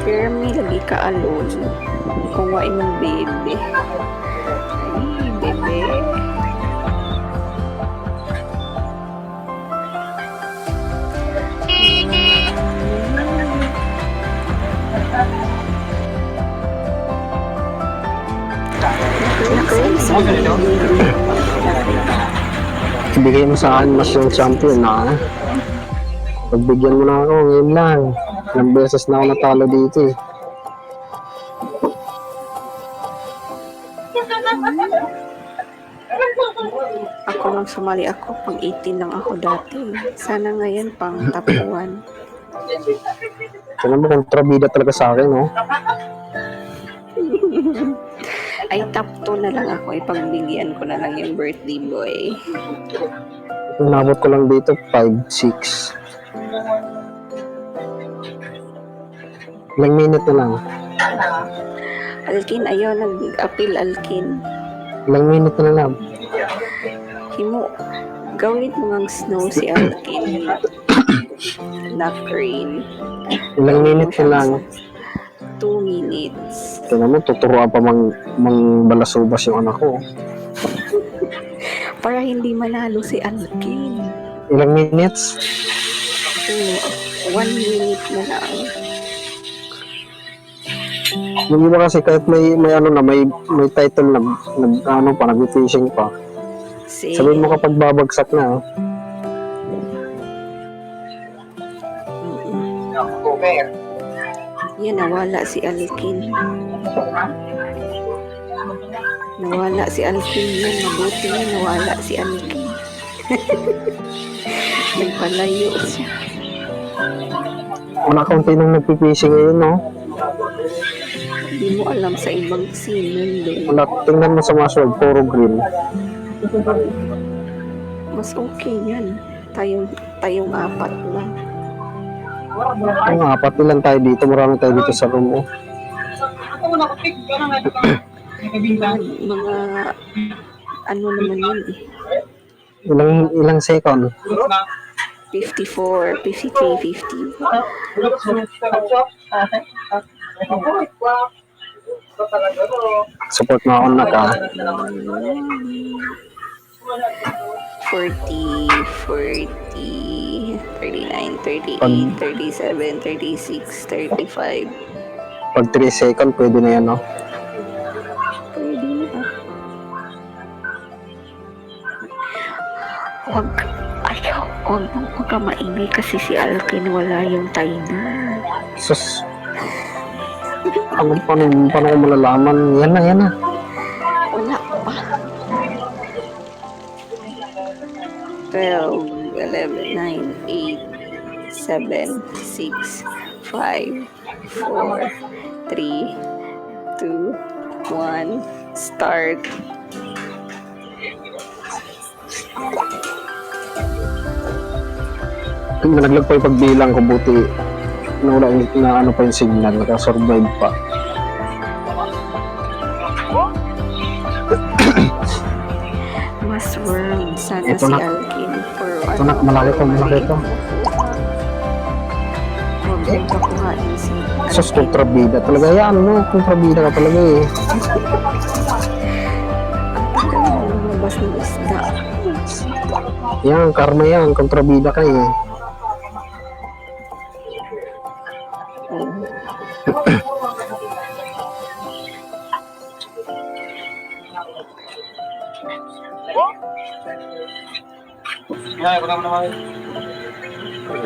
Jeremy, lagi ka alone. Kung wa imong baby. Ay, bebe. Ibigay mo sa akin mas yung champion na. Pagbigyan mo na ako ngayon lang. Ilang beses na ako natalo dito eh. Ako lang sumali ako, pang 18 lang ako dati. Sana ngayon pang top 1. Kaya mo kontrabida talaga sa akin, no? Ay, top 2 na lang ako. Ipagbigyan ko na lang yung birthday boy. Inabot ko lang dito, 5-6. Ilang minute na lang. Alkin, ayaw nag-appeal, Alkin. Ilang minute na lang. Himo, gawin mo ngang snow si Alkin. Not rain. Ilang minute na lang. 2 minutes. Kaya mo, tuturuan pa mang balasubas yung anak ko. Para hindi manalo si Alkin. Ilang minutes? 1 minute na lang. Yung iba kasi kahit may ano na, may title na, ano pa, nag-fishing pa. Sabihin mo kapag babagsak na, Yan, nawala si Alkin. Nawala si Alkin yan. Mabuti na nawala si Alkin. Nagpalayo siya. wala kaunti nang nag-fishing ngayon, no? Hindi mo alam sa ibang scene doon. Wala, tingnan mo sa Maswag, puro green. Mas okay yan. Tayong apat lang. Ang apat ilan tayo dito, marami tayo dito sa room, oh. Mga ano naman yun eh. Ilang second? 54, 53, 50. Support mo ako na ka. 40, 40, 39, 38, 37, 36, 35. Pag 3 second, pwede na yan, no? Pwede na. Huwag ka maingay kasi si Alkin wala yung timer. Sus. Paano ko malalaman? Yan na. Wala pa. 12, 11, 9, 8, 7, 6, 5, 4, 3, 2, 1, start. Nalaglag pa yung pagbilang ko, buti na ano pa yung signal, nakasurvive pa. Mas world. Sana Ito si na. Alkin. Ito na, malaki to. Huwag mong kakuhain si Sus, kontrabida talaga yan, no? Kontrabida ka talaga eh. Ang tagal mo lumabas ng isda. Yan, karma yan, kontrabida ka eh.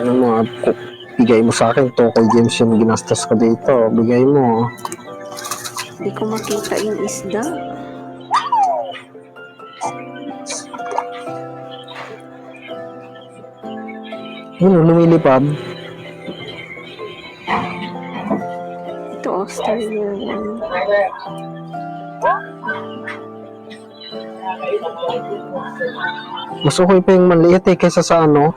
Ano mo, bigay mo sa akin, Tokoy Games yung ginastos ko dito. Bigay mo. Hindi ko makita yung isda. Yun, lumilipad. Ito, Australia. Mas okay pa yung maliit eh, kaysa sa ano.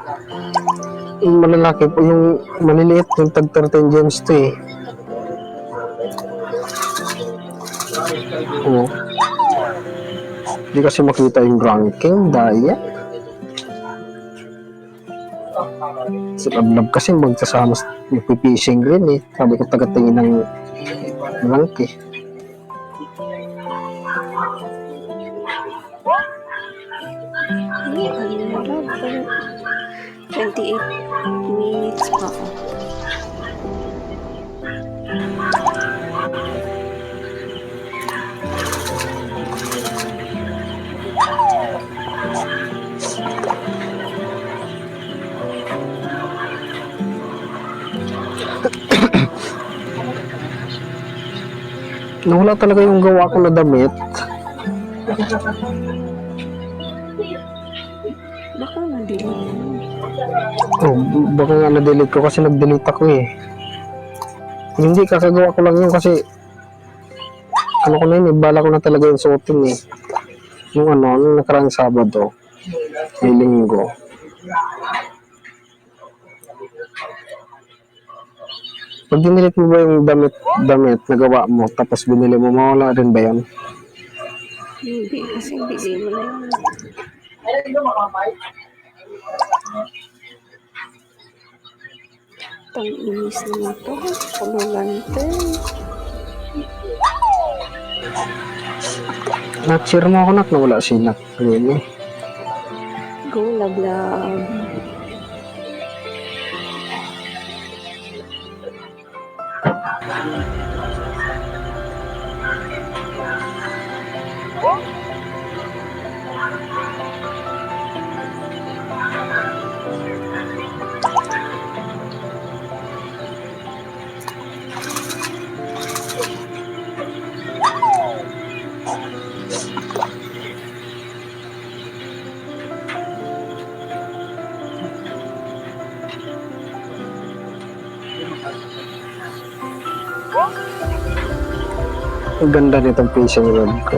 Yung malalaki po, yung maliliit, yung tag 13 gems to eh. Oo. Hindi kasi makita yung ranking, daya. Si Lablab kasi magsasama magpipishing rin eh. Sabi ko tagatingin ng rank eh. Ano na love? 28 minutes pa. Nawala talaga yung gawa ko na damit. Baka na-delete. Oh, baka nga na-delete ko kasi nag-delete ako eh. Hindi, kakagawa ko lang yun kasi ano ko na yun, bala ko na talaga yung suotin eh. Nung nakaraang Sabado, may linggo. Pag dinilit mo ba yung damit na gawa mo, tapos binili mo, mawala rin ba yan? Hindi, kasi bili mo na yun. Tang-inis naman to. Pululante. Na-cheer mo ako nak, nawala si Nak. Really? Go, Lablab. Ang ganda nitong fishing rod ko.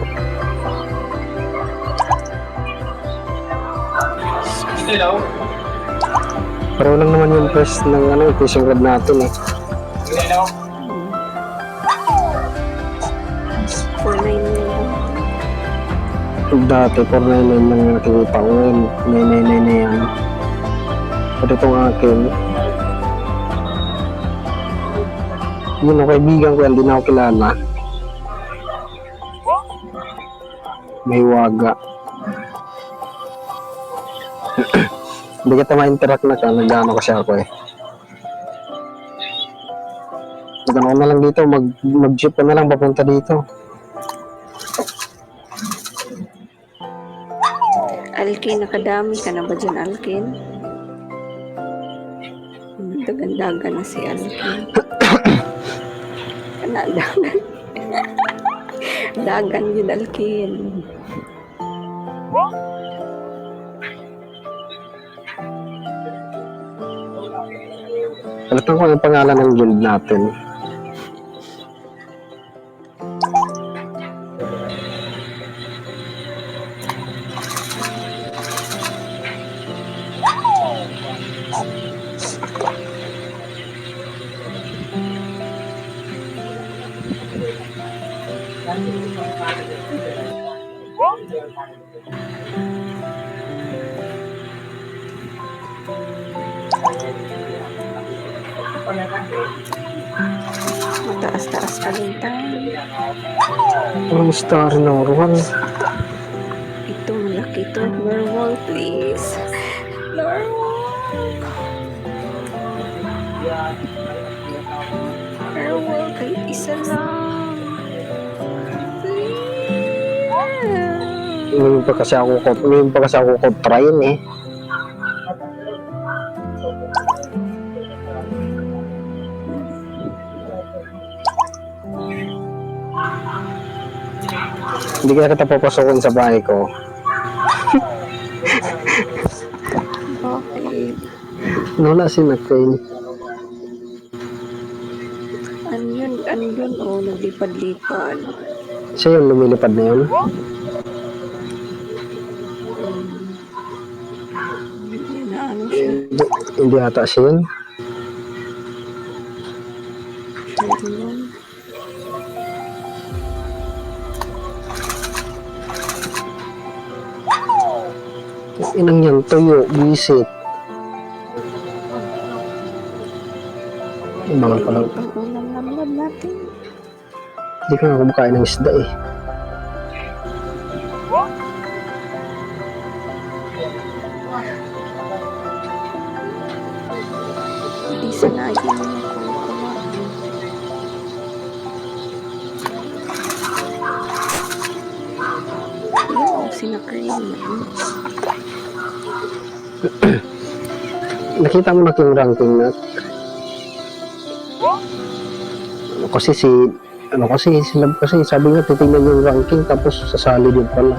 Hello. Pareho lang naman yung price ng fishing rod natin eh. Hello. 499 lang. Dati 499 lang yung nakikita ko ngayon. 999 na yan. Pati itong akin. Yun ang kaibigan ko yan, hindi na ako kilala. May waga. Hindi kita ma-interact na ka, nag-ano kasi ako eh. Nag-ano ko na lang dito, mag-jeep ka na lang papunta dito. Alkin, nakadami ka na ba dyan, Alkin? Dagan-dagan na si Alkin. Dagan. Dagan yun, Alkin. Alam ko yung pangalan ng guild natin. Mataas-taas pa din tayo. Ang star ng Ruan. Ito, malaki ito. Werewolf, please. Werewolf, kahit isa lang. Please. Ngayon pa kasi ako train eh. Hindi kaya kita papasokin sa bahay ko. Bakit? Wala si Nakay. Ano yun? Oh, naglipad-lipad. Siya yung lumilipad na yun. Hindi na ano siya. Hindi ata siya yun. Siya yun. Inang yan, tuyo, bisit. Mga pala. Ang ulam lamlab natin. Hindi ka nga kumakain ng isda eh. Hindi sanagin mo kung kumain. Yung sinakarin na yun. Nakita mo na yung ranking na. Ano kasi si Love kasi sabi niya titingnan yung ranking tapos sasali din pala.